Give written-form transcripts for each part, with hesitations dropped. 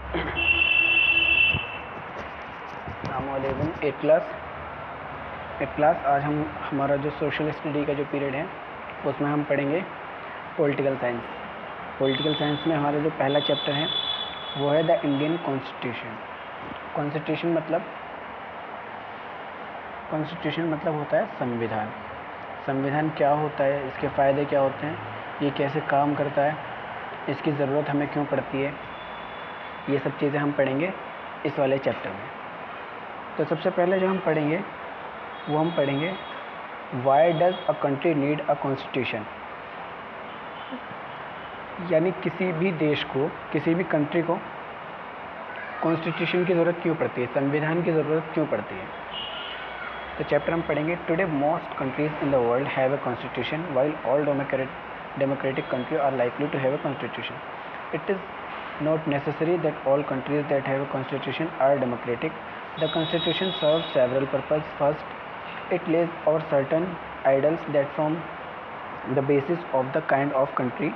अस्सलामुअलैकुम। Eight class आज हम हमारा जो सोशल स्टडी का जो पीरियड है उसमें हम पढ़ेंगे पॉलिटिकल साइंस। पॉलिटिकल साइंस में हमारा जो पहला चैप्टर है वो है द इंडियन कॉन्स्टिट्यूशन। कॉन्स्टिट्यूशन मतलब होता है संविधान। संविधान क्या होता है, इसके फ़ायदे क्या होते हैं, ये कैसे काम करता है, इसकी ज़रूरत हमें क्यों पड़ती है, ये सब चीज़ें हम पढ़ेंगे इस वाले चैप्टर में। तो सबसे पहले जो हम पढ़ेंगे वो हम पढ़ेंगे why does a country need a constitution. यानी किसी भी देश को, किसी भी कंट्री को कॉन्स्टिट्यूशन की ज़रूरत क्यों पड़ती है, संविधान की ज़रूरत क्यों पड़ती है। तो चैप्टर हम पढ़ेंगे today most countries in the world have a constitution while all democratic countries are likely to have a constitution. It is not necessary that all countries that have a constitution are democratic. The constitution serves several purposes. First, it lays out certain ideals that form the basis of the kind of country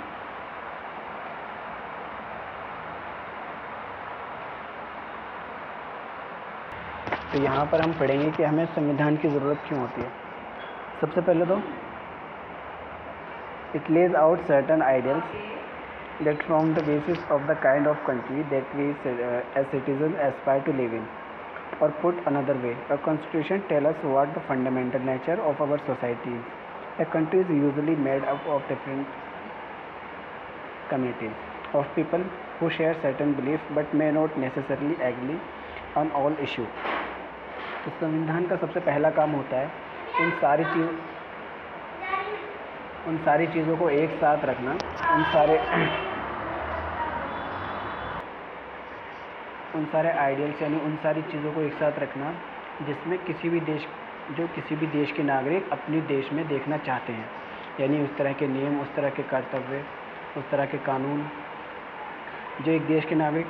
तो यहाँ पर हम पढ़ेंगे कि हमें संविधान की ज़रूरत क्यों होती है। सबसे पहले तो it lays out certain ideals that form the basis of the kind of country that we as citizens aspire to live in. Or put another way, a constitution tells us what the fundamental nature of our society is. A country is usually made up of different communities of people who share certain beliefs but may not necessarily agree on all issues. तो संविधान का सबसे पहला काम होता है उन सारी चीज़ों को एक साथ रखना, उन सारे आइडियल्स यानी उन सारी चीज़ों को एक साथ रखना जिसमें किसी भी देश के नागरिक अपने देश में देखना चाहते हैं। यानी उस तरह के नियम, उस तरह के कर्तव्य, उस तरह के कानून जो एक देश के नागरिक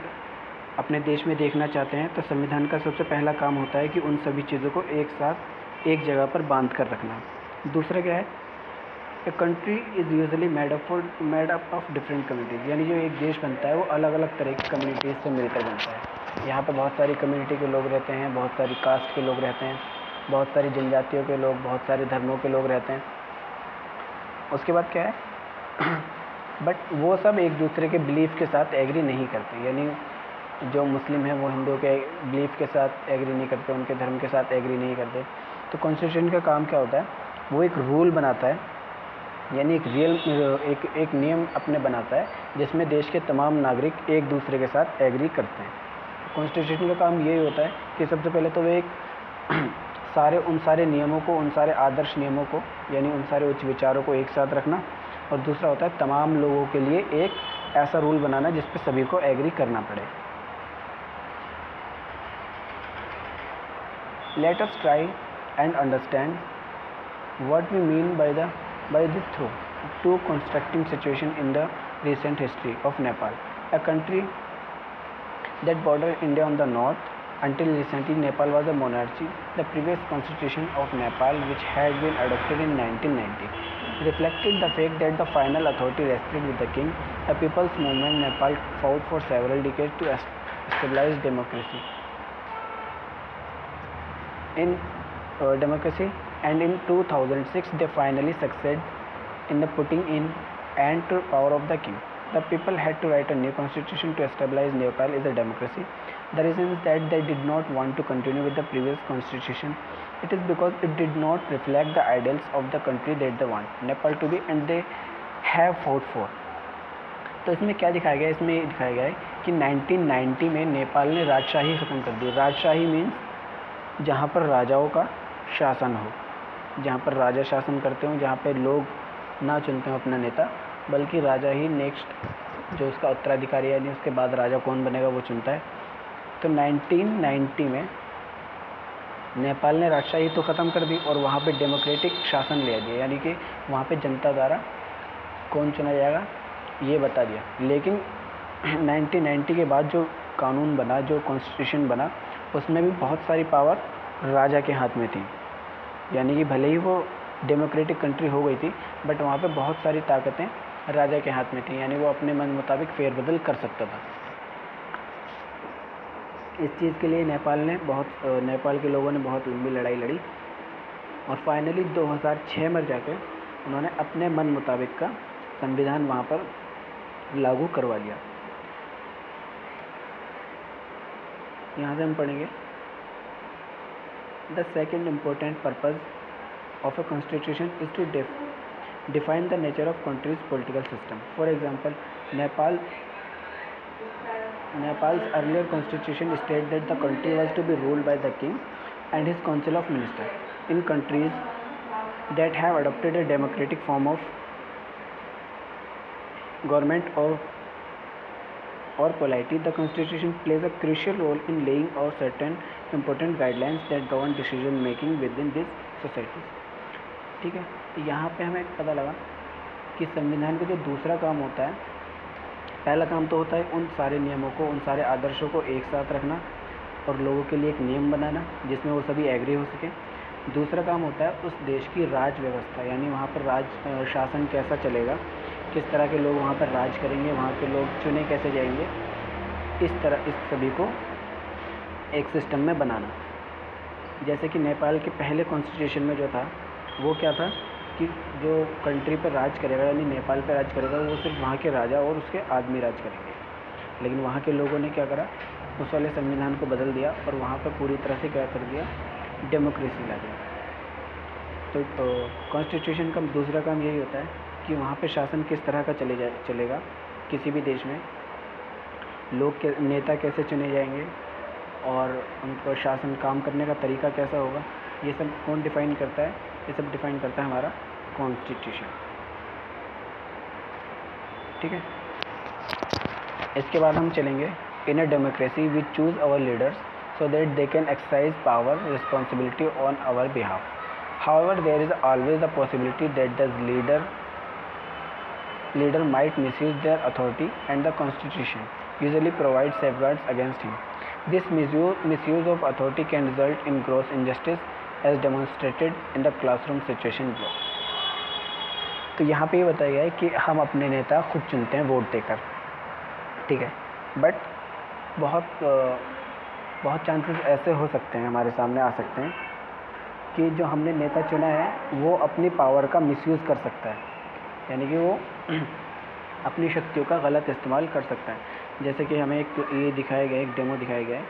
अपने देश में देखना चाहते हैं। तो संविधान का सबसे पहला काम होता है कि उन सभी चीज़ों को एक साथ एक जगह पर बांध कर रखना। दूसरा क्या है, a country is usually made up of different communities. यानी जो एक देश बनता है वो अलग अलग तरह की कम्युनिटीज़ से मिलकर बनता है। यहाँ पर बहुत सारी कम्युनिटी के लोग रहते हैं, बहुत सारी कास्ट के लोग रहते हैं, बहुत सारी जनजातियों के लोग, बहुत सारे धर्मों के लोग रहते हैं। उसके बाद क्या है बट वो सब एक दूसरे के बिलीफ के साथ एग्री नहीं करते। यानी जो मुस्लिम है वो हिंदू के बिलीफ के साथ एग्री नहीं करते, उनके धर्म के साथ एग्री नहीं करते। तो कॉन्स्टिट्यूशन का काम क्या होता है, वो एक रूल बनाता है, यानी एक नियम अपने बनाता है जिसमें देश के तमाम नागरिक एक दूसरे के साथ एग्री करते हैं। कॉन्स्टिट्यूशन का काम यही होता है कि सबसे पहले तो वे उन सारे नियमों को, उन सारे आदर्श नियमों को, यानी उन सारे उच्च विचारों को एक साथ रखना, और दूसरा होता है तमाम लोगों के लिए एक ऐसा रूल बनाना जिस पर सभी को एग्री करना पड़े। Let us try and understand what we mean by this through two constructing situation in the recent history of Nepal, a country that bordered India on the north. Until recently, Nepal was a monarchy. The previous constitution of Nepal, which had been adopted in 1990, reflected the fact that the final authority rested with the king. A people's movement, Nepal fought for several decades to establish democracy. And in 2006 they finally succeeded in the putting in end to power of the king. The people had to write a new constitution to establish Nepal as a democracy. The reason is that they did not want to continue with the previous constitution. It is because it did not reflect the ideals of the country that they want Nepal to be, and they have fought for. तो इसमें क्या दिखाया गया है, इसमें ये दिखाया गया है कि 1990 में नेपाल ने राजशाही ख़त्म कर दी। राजशाही मीन्स जहाँ पर राजाओं का शासन हो, जहाँ पर राजा शासन करते हों, जहाँ पे लोग ना चुनते हो अपना नेता, बल्कि राजा ही नेक्स्ट जो उसका उत्तराधिकारी यानी उसके बाद राजा कौन बनेगा वो चुनता है। तो 1990 में नेपाल ने राजशाही तो ख़त्म कर दी और वहाँ पे डेमोक्रेटिक शासन ले दिया, यानी कि वहाँ पे जनता द्वारा कौन चुना जाएगा ये बता दिया। लेकिन 1990 के बाद जो कानून बना, जो कॉन्स्टिट्यूशन बना, उसमें भी बहुत सारी पावर राजा के हाथ में थी। यानी कि भले ही वो डेमोक्रेटिक कंट्री हो गई थी बट वहाँ पे बहुत सारी ताकतें राजा के हाथ में थी, यानी वो अपने मन मुताबिक फेरबदल कर सकता था। इस चीज़ के लिए नेपाल के लोगों ने बहुत लंबी लड़ाई लड़ी और फाइनली 2006 में जाकर उन्होंने अपने मन मुताबिक का संविधान वहाँ पर लागू करवा लिया। यहाँ से हम पढ़ेंगे the second important purpose of a constitution is to define the nature of country's political system. For example, Nepal's earlier constitution stated that the country was to be ruled by the king and his council of ministers. In countries that have adopted a democratic form of government or polity, the constitution plays a crucial role in laying out certain important guidelines that govern decision making within these societies. ठीक है, तो यहाँ पे हमें पता लगा कि संविधान का जो दूसरा काम होता है, पहला काम तो होता है उन सारे नियमों को, उन सारे आदर्शों को एक साथ रखना और लोगों के लिए एक नियम बनाना जिसमें वो सभी एग्री हो सके। दूसरा काम होता है उस देश की राज व्यवस्था, यानी वहाँ पर शासन कैसा चलेगा, किस तरह के लोग वहाँ पर राज करेंगे, वहाँ के लोग चुने कैसे जाएंगे, इस सभी को एक सिस्टम में बनाना। जैसे कि नेपाल के पहले कॉन्स्टिट्यूशन में जो था वो क्या था कि जो कंट्री पर राज करेगा यानी नेपाल पर राज करेगा वो सिर्फ वहाँ के राजा और उसके आदमी राज करेंगे। लेकिन वहाँ के लोगों ने क्या करा, उस वाले संविधान को बदल दिया और वहाँ पर पूरी तरह से क्या कर दिया, डेमोक्रेसी ला दिया। तो कॉन्स्टिट्यूशन का दूसरा काम यही होता है कि वहाँ पे शासन किस तरह का चलेगा, किसी भी देश में लोग नेता कैसे चुने जाएंगे और उनको शासन काम करने का तरीका कैसा होगा, ये सब कौन डिफ़ाइन करता है, ये सब डिफ़ाइन करता है हमारा कॉन्स्टिट्यूशन। ठीक है, इसके बाद हम चलेंगे in a democracy we choose our leaders so that they can exercise power responsibility on our behalf. However, there is always the possibility that the leader might misuse their authority and the constitution usually provides safeguards against him. This misuse of authority can result in gross injustice as demonstrated in the classroom situation below. तो यहाँ पे ये बताया गया है कि हम अपने नेता खुद चुनते हैं वोट देकर, ठीक है, बट बहुत चांसेस ऐसे हो सकते हैं, हमारे सामने आ सकते हैं कि जो हमने नेता चुना है वो अपनी पावर का मिसयूज़ कर सकता है, यानी कि वो अपनी शक्तियों का गलत इस्तेमाल कर सकता है। जैसे कि हमें ये दिखाया गया, एक डेमो दिखाया गया है।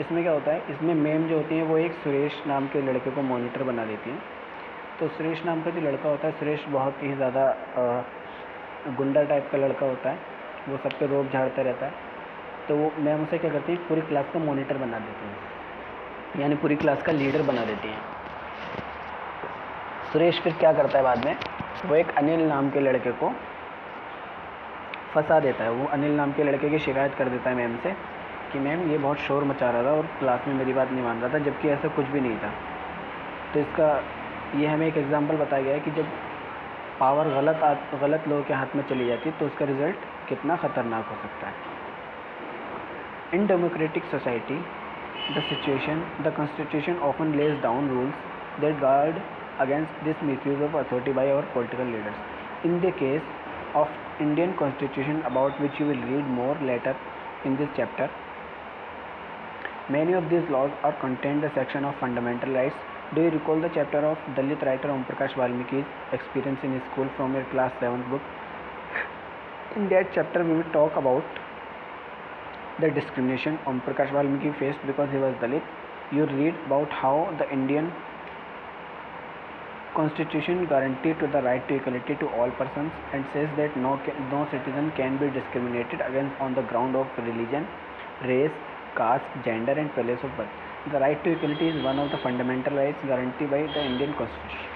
इसमें क्या होता है, इसमें मैम जो होती हैं वो एक सुरेश नाम के लड़के को मॉनिटर बना देती हैं। तो सुरेश नाम का जो लड़का होता है, सुरेश बहुत ही ज़्यादा गुंडा टाइप का लड़का होता है, वो सब पे रोब झाड़ता रहता है। तो वो मैम उसे क्या करती है, पूरी क्लास का मॉनिटर बना देती हैं, यानी पूरी क्लास का लीडर बना देती हैं। सुरेश फिर क्या करता है, बाद में वो एक अनिल नाम के लड़के को फंसा देता है। वो अनिल नाम के लड़के की शिकायत कर देता है मैम से कि मैम ये बहुत शोर मचा रहा था और क्लास में मेरी बात नहीं मान रहा था, जबकि ऐसा कुछ भी नहीं था। तो इसका ये हमें एक एग्जांपल बताया गया है कि जब पावर गलत लोगों के हाथ में चली जाती है तो उसका रिज़ल्ट कितना ख़तरनाक हो सकता है। In democratic society, the constitution often lays down rules that guard against this misuse of authority by our political leaders. In the case of Indian constitution, about which you will read more later in this chapter, many of these laws are contained the section of fundamental rights. Do you recall the chapter of Dalit writer Om Prakash Valmiki's experience in school from your class 7th book? In that chapter, we will talk about the discrimination Om Prakash Valmiki faced because he was Dalit. You read about how the Indian constitution guaranteed to the right to equality to all persons and says that no citizen can be discriminated against on the ground of religion, race, caste, gender and place of birth. The right to equality is one of the fundamental rights guaranteed by the Indian constitution.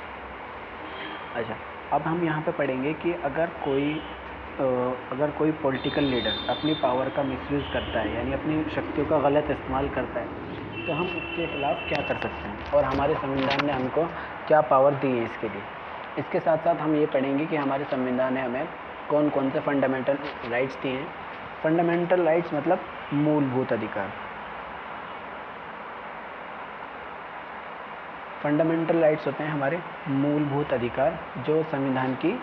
अच्छा, अब हम यहाँ पे पढ़ेंगे कि अगर कोई political leader अपनी पावर का मिसयूज़ करता है, यानी अपनी शक्तियों का गलत इस्तेमाल करता है, तो हम उसके खिलाफ़ क्या कर सकते हैं और हमारे संविधान ने हमको क्या पावर दी है इसके लिए। इसके साथ साथ हम ये पढ़ेंगे कि हमारे संविधान ने हमें कौन कौन से फंडामेंटल राइट्स दिए हैं। फंडामेंटल राइट्स मतलब मूलभूत अधिकार। फंडामेंटल राइट्स होते हैं हमारे मूलभूत अधिकार जो संविधान की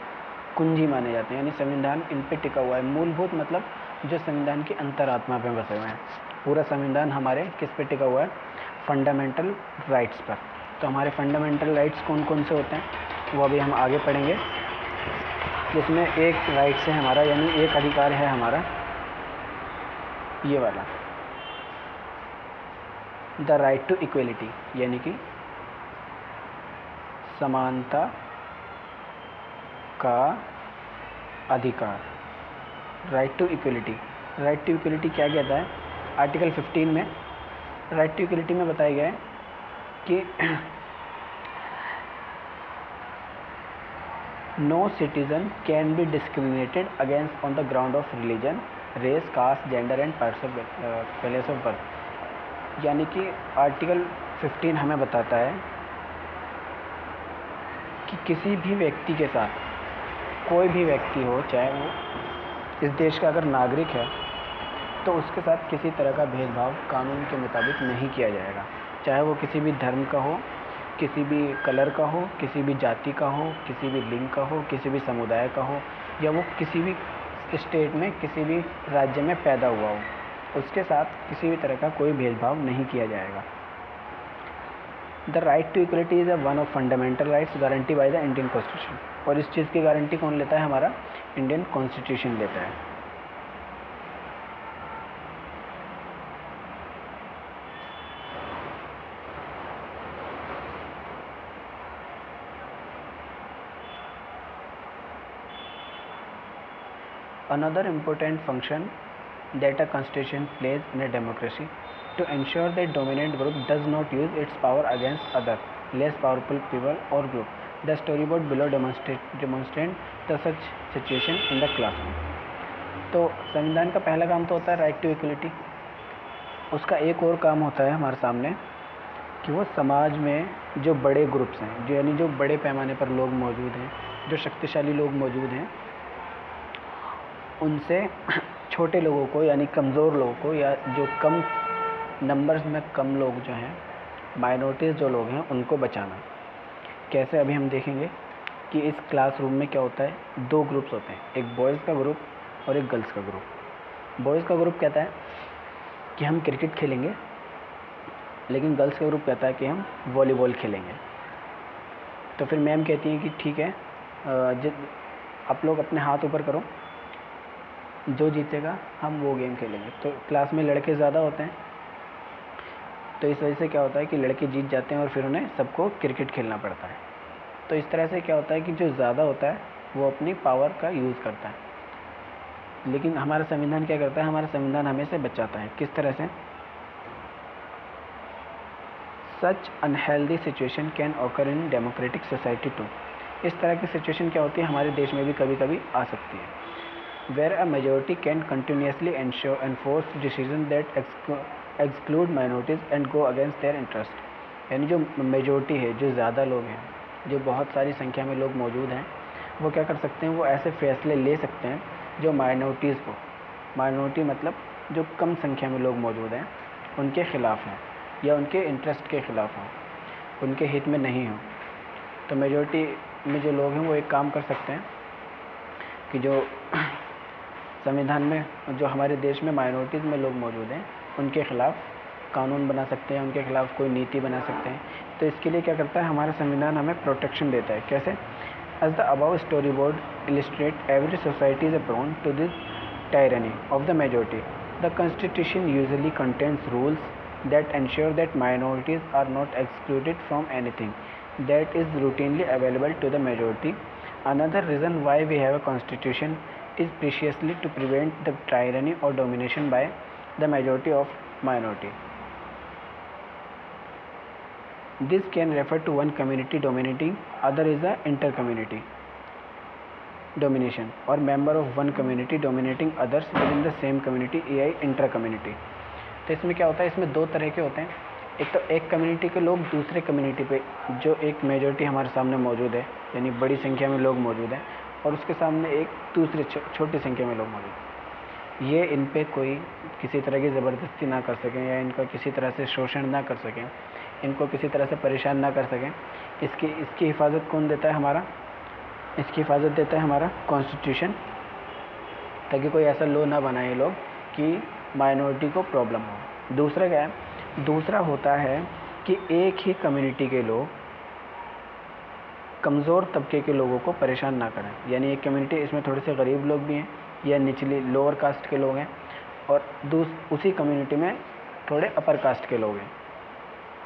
कुंजी माने जाते हैं, यानी संविधान इन पे टिका हुआ है। मूलभूत मतलब जो संविधान की अंतरात्मा पे बसे हुए हैं। पूरा संविधान हमारे किस पे टिका हुआ है? फंडामेंटल राइट्स पर। तो हमारे फंडामेंटल राइट्स कौन कौन से होते हैं वो अभी हम आगे पढ़ेंगे, जिसमें एक राइट्स है हमारा, यानी एक अधिकार है हमारा ये वाला, द राइट टू इक्वलिटी, यानी कि समानता का अधिकार, right to equality. Right to equality क्या कहता है? आर्टिकल 15 में राइट टू इक्वलिटी में बताया गया है कि no citizen can be discriminated against on the ground of religion, race, caste, gender and place of birth. यानी कि आर्टिकल 15 हमें बताता है कि किसी भी व्यक्ति के साथ, कोई भी व्यक्ति हो, चाहे वो इस देश का अगर नागरिक है, तो उसके साथ किसी तरह का भेदभाव कानून के मुताबिक नहीं किया जाएगा, चाहे वो किसी भी धर्म का हो, किसी भी कलर का हो, किसी भी जाति का हो, किसी भी लिंग का हो, किसी भी समुदाय का हो, या वो किसी भी स्टेट में, किसी भी राज्य में पैदा हुआ हो, उसके साथ किसी भी तरह का कोई भेदभाव नहीं किया जाएगा। The right to equality is one of fundamental rights guarantee by the Indian constitution. और इस चीज़ की गारंटी कौन लेता है? हमारा इंडियन कॉन्स्टिट्यूशन लेता है। Another important function that a constitution plays in a democracy to ensure that dominant group does not use its power against other less powerful people or group. The storyboard below demonstrate the such situation in the classroom. तो संविधान का पहला काम तो होता है right to equality. उसका एक और काम होता है हमारे सामने कि वो समाज में जो बड़े ग्रुप्स हैं, जो यानी जो बड़े पैमाने पर लोग मौजूद हैं, जो शक्तिशाली लोग मौजूद हैं, उनसे छोटे लोगों को, यानी कमज़ोर लोगों को, या जो कम नंबर्स में कम लोग जो हैं, माइनॉरिटीज़ जो लोग हैं, उनको बचाना। कैसे? अभी हम देखेंगे कि इस क्लासरूम में क्या होता है। दो ग्रुप्स होते हैं, एक बॉयज़ का ग्रुप और एक गर्ल्स का ग्रुप। बॉयज़ का ग्रुप कहता है कि हम क्रिकेट खेलेंगे, लेकिन गर्ल्स का ग्रुप कहता है कि हम वॉलीबॉल खेलेंगे। तो फिर मैम कहती हैं कि ठीक है, आप लोग अपने हाथ ऊपर करो, जो जीतेगा हम वो गेम खेलेंगे। तो क्लास में लड़के ज़्यादा होते हैं, तो इस वजह से क्या होता है कि लड़के जीत जाते हैं और फिर उन्हें सबको क्रिकेट खेलना पड़ता है। तो इस तरह से क्या होता है कि जो ज़्यादा होता है वो अपनी पावर का यूज़ करता है। लेकिन हमारा संविधान क्या करता है? हमारा संविधान हमें से बचाता है। किस तरह से? Such unhealthy situation can occur in democratic society too. इस तरह की सिचुएशन क्या होती है? हमारे देश में भी कभी कभी आ सकती है। Where a majority can continuously enforce decisions that exclude minorities and go against their interest। यानी जो मेजोरिटी है, जो ज़्यादा लोग हैं, जो बहुत सारी संख्या में लोग मौजूद हैं, वो क्या कर सकते हैं? वो ऐसे फैसले ले सकते हैं जो माइनॉरिटीज़ को, माइनॉरिटी मतलब जो कम संख्या में लोग मौजूद हैं, उनके ख़िलाफ़ हों या उनके इंटरेस्ट के ख़िलाफ़ हों, उनके हित में नहीं हों। तो मेजोरिटी में जो लोग हैं वो एक काम कर सकते हैं कि जो संविधान में, जो हमारे देश में माइनॉरिटीज़ में लोग मौजूद हैं, उनके ख़िलाफ़ कानून बना सकते हैं, उनके ख़िलाफ़ कोई नीति बना सकते हैं। तो इसके लिए क्या करता है? हमारा संविधान हमें प्रोटेक्शन देता है। कैसे? As the above story board illustrate, every society is prone to this tyranny of the majority. The constitution usually contains rules that ensure that minorities are not excluded from anything that is routinely available to the majority. Another reason why we have a constitution is precisely to prevent the tyranny or domination by the majority of minority. This can refer to one community dominating other is the inter-community domination, or member of one community dominating others within the same community, ai intra-community। तो इसमें क्या होता है? इसमें दो तरह के होते हैं। एक तो एक कम्युनिटी के लोग दूसरे कम्युनिटी पे, जो एक मेजॉरिटी हमारे सामने मौजूद है, यानी बड़ी संख्या में लोग मौजूद हैं, और उसके सामने एक दूसरे छोटी संख्या में लोग मौजूद, ये इन पे कोई किसी तरह की ज़बरदस्ती ना कर सकें, या इनका किसी तरह से शोषण ना कर सकें, इनको किसी तरह से परेशान ना कर सकें। इसकी हिफाजत कौन देता है? हमारा इसकी हिफाजत देता है हमारा कॉन्स्टिट्यूशन, ताकि कोई ऐसा लॉ ना बनाए लोग कि माइनॉरिटी को प्रॉब्लम हो। दूसरा क्या है, दूसरा होता है कि एक ही कम्युनिटी के लोग कमज़ोर तबके के लोगों को परेशान ना करें। यानी एक कम्युनिटी, इसमें थोड़े से गरीब लोग भी हैं या निचली लोअर कास्ट के लोग हैं, और उसी कम्युनिटी में थोड़े अपर कास्ट के लोग हैं।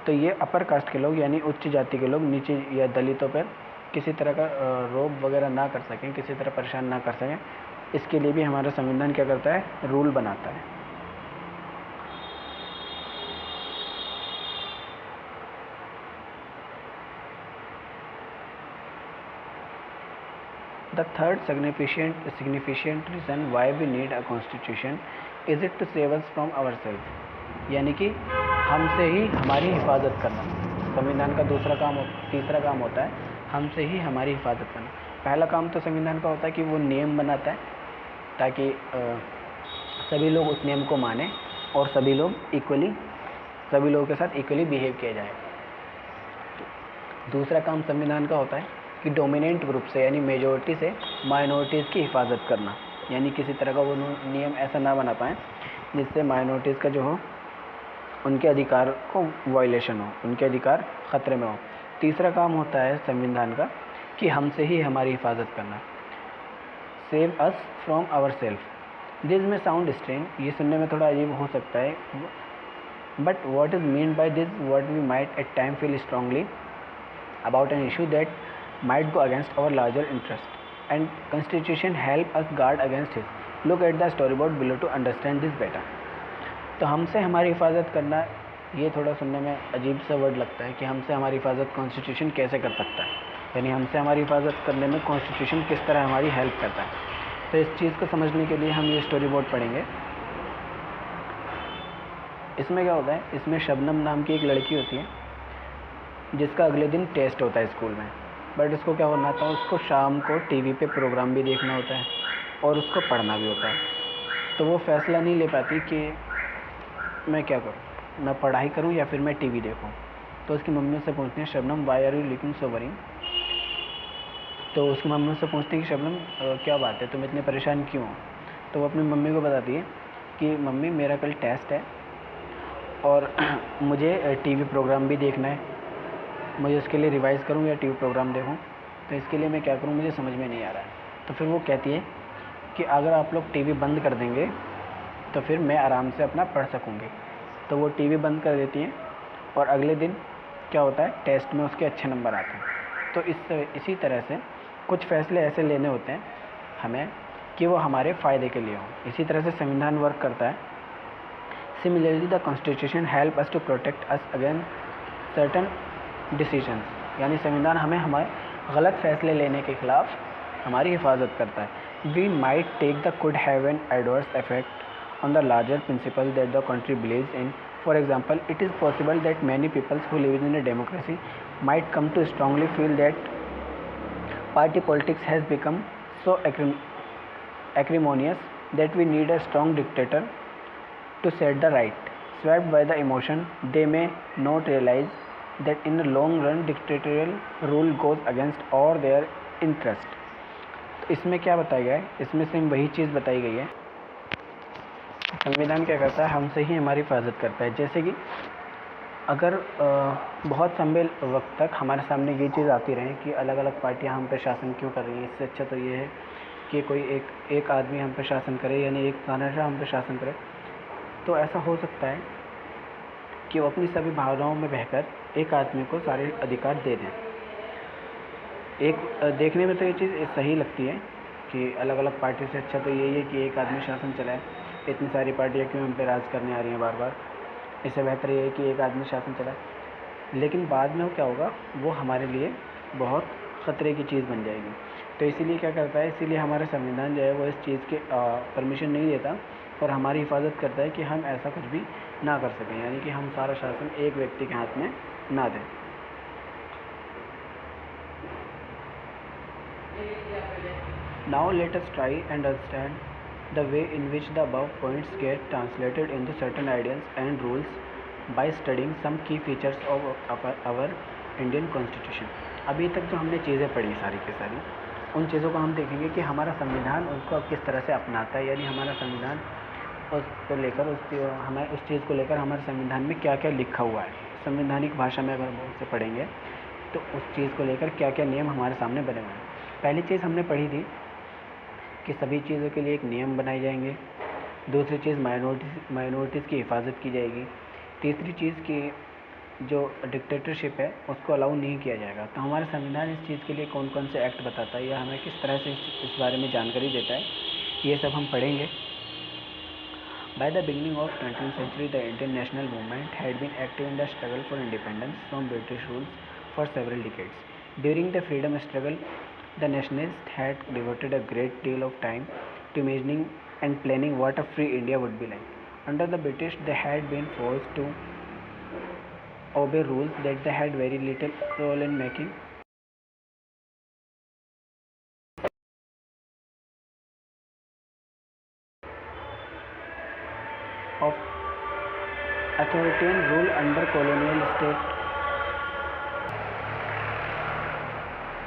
तो ये अपर कास्ट के लोग यानी उच्च जाति के लोग नीचे या दलितों पर किसी तरह का रोब वगैरह ना कर सकें, किसी तरह परेशान ना कर सकें, इसके लिए भी हमारा संविधान क्या करता है, रूल बनाता है। The third significant reason why we need a constitution is it to save us from ourselves, यानी कि हमसे ही हमारी हिफाजत करना। संविधान का तीसरा काम होता है हमसे ही हमारी हिफाजत करना। पहला काम तो संविधान का होता है कि वो नियम बनाता है ताकि सभी लोग उस नियम को माने और सभी लोगों के साथ इक्वली बिहेव किया जाए। दूसरा काम संविधान का होता है कि डोमिनेंट ग्रुप से यानी मेजॉरिटी से माइनॉरिटीज़ की हिफाजत करना, यानी किसी तरह का वो नियम ऐसा ना बना पाएँ जिससे माइनॉरिटीज़ का जो हो उनके अधिकार को वायलेशन हो, उनके अधिकार ख़तरे में हो। तीसरा काम होता है संविधान का कि हमसे ही हमारी हिफाजत करना, save us from our self. This may sound strange, ये सुनने में थोड़ा अजीब हो सकता है, but what is mean by this, what we might at time feel strongly about an issue that might go against our larger interest, and constitution help us guard against it. Look at the storyboard below to understand this better. तो हमसे हमारी हिफाजत करना, ये थोड़ा सुनने में अजीब सा वर्ड लगता है कि हमसे हमारी हिफाजत कॉन्स्टिट्यूशन कैसे कर सकता है, यानी हमसे हमारी हिफाजत करने में कॉन्स्टिट्यूशन किस तरह हमारी हेल्प करता है। तो इस चीज़ को समझने के लिए हम ये स्टोरी बोर्ड पढ़ेंगे। इसमें क्या होता है, इसमें शबनम नाम की एक लड़की होती है जिसका अगले दिन टेस्ट होता है स्कूल में, बट उसको क्या होना था, उसको शाम को टीवी पे प्रोग्राम भी देखना होता है और उसको पढ़ना भी होता है। तो वो फैसला नहीं ले पाती कि मैं क्या करूं, मैं पढ़ाई करूं या फिर मैं टीवी देखूं। तो उसकी मम्मी उससे पूछती है, Shabnam why are you looking so worrying. तो उसकी मम्मी उससे पूछती है कि शबनम क्या बात है, तुम इतने परेशान क्यों हो। तो वो अपनी मम्मी को बताती है कि मम्मी मेरा कल टेस्ट है और मुझे टीवी प्रोग्राम भी देखना है, मुझे उसके लिए रिवाइज़ करूँ या टीवी प्रोग्राम देखूँ, तो इसके लिए मैं क्या करूँ, मुझे समझ में नहीं आ रहा है। तो फिर वो कहती है कि अगर आप लोग टीवी बंद कर देंगे तो फिर मैं आराम से अपना पढ़ सकूँगी। तो वो टीवी बंद कर देती हैं और अगले दिन क्या होता है, टेस्ट में उसके अच्छे नंबर आते हैं। तो इसी तरह से कुछ फ़ैसले ऐसे लेने होते हैं हमें कि वो हमारे फ़ायदे के लिए हों। इसी तरह से संविधान वर्क करता है। Similarly the constitution help us to protect us against certain decisions, यानी संविधान हमें हमारे गलत फैसले लेने के खिलाफ हमारी हिफाजत करता है। We might take the could have an adverse effect on the larger principle that the country believes in. For example, it is possible that many peoples who live in a democracy might come to strongly feel that party politics has become so acrimonious that we need a strong dictator to set the right. Swept by the emotion, they may not realize that in the long run dictatorial rule goes against all their interest. तो इसमें क्या बताया गया है, इसमें same वही चीज़ बताई गई है। संविधान क्या करता है, हमसे ही हमारी हिफाजत करता है। जैसे कि अगर बहुत लंबे वक्त तक हमारे सामने ये चीज़ आती रहे कि अलग अलग पार्टियां हम पे शासन क्यों कर रही हैं, इससे अच्छा तो ये है कि कोई एक आदमी हम पे शासन करे, यानी एक तानाशाह हम पे शासन करे। तो ऐसा हो सकता है कि वो अपनी सभी भावनाओं में बहकर एक आदमी को सारे अधिकार दे दें। देखने में तो ये चीज़ सही लगती है कि अलग अलग पार्टी से अच्छा तो यही है कि एक आदमी शासन चलाए, इतनी सारी पार्टियाँ क्यों हम पे राज करने आ रही हैं बार बार, इससे बेहतर ये है कि एक आदमी शासन चलाए। लेकिन बाद में क्या होगा, वो हमारे लिए बहुत ख़तरे की चीज़ बन जाएगी। तो इसीलिए क्या करता है, इसीलिए हमारा संविधान जो है वो इस चीज़ के परमिशन नहीं देता और हमारी हिफाजत करता है कि हम ऐसा कुछ भी ना कर सकें, यानी कि हम सारा शासन एक व्यक्ति के हाथ में ना दें। Now let us try and understand the way in which the above points get translated into certain ideas and rules by studying some key features of our Indian Constitution. अभी तक जो हमने चीज़ें पढ़ी सारी की सारी, उन चीज़ों को हम देखेंगे कि हमारा संविधान उनको किस तरह से अपनाता है, यानी हमारा संविधान उसको लेकर हमें उस चीज़ को लेकर हमारे संविधान में क्या क्या लिखा हुआ है, संवैधानिक भाषा में अगर हम उसे पढ़ेंगे तो उस चीज़ को लेकर क्या क्या नियम हमारे सामने बने हुए हैं। पहली चीज़ हमने पढ़ी थी कि सभी चीज़ों के लिए एक नियम बनाए जाएंगे। दूसरी चीज़ माइनॉरिटीज़ की हिफाजत की जाएगी। तीसरी चीज़ कि जो डिक्टेटरशिप है उसको अलाउ नहीं किया जाएगा। तो हमारा संविधान इस चीज़ के लिए कौन कौन से एक्ट बताता है या हमें किस तरह से इस बारे में जानकारी देता है, ये सब हम पढ़ेंगे। By the beginning of 20th century, the Indian national movement had been active in the struggle for independence from British rule for several decades. During the freedom struggle, the nationalists had devoted a great deal of time to imagining and planning what a free India would be like. Under the British, they had been forced to obey rules that they had very little role in making. Of authoritarian rule under colonial state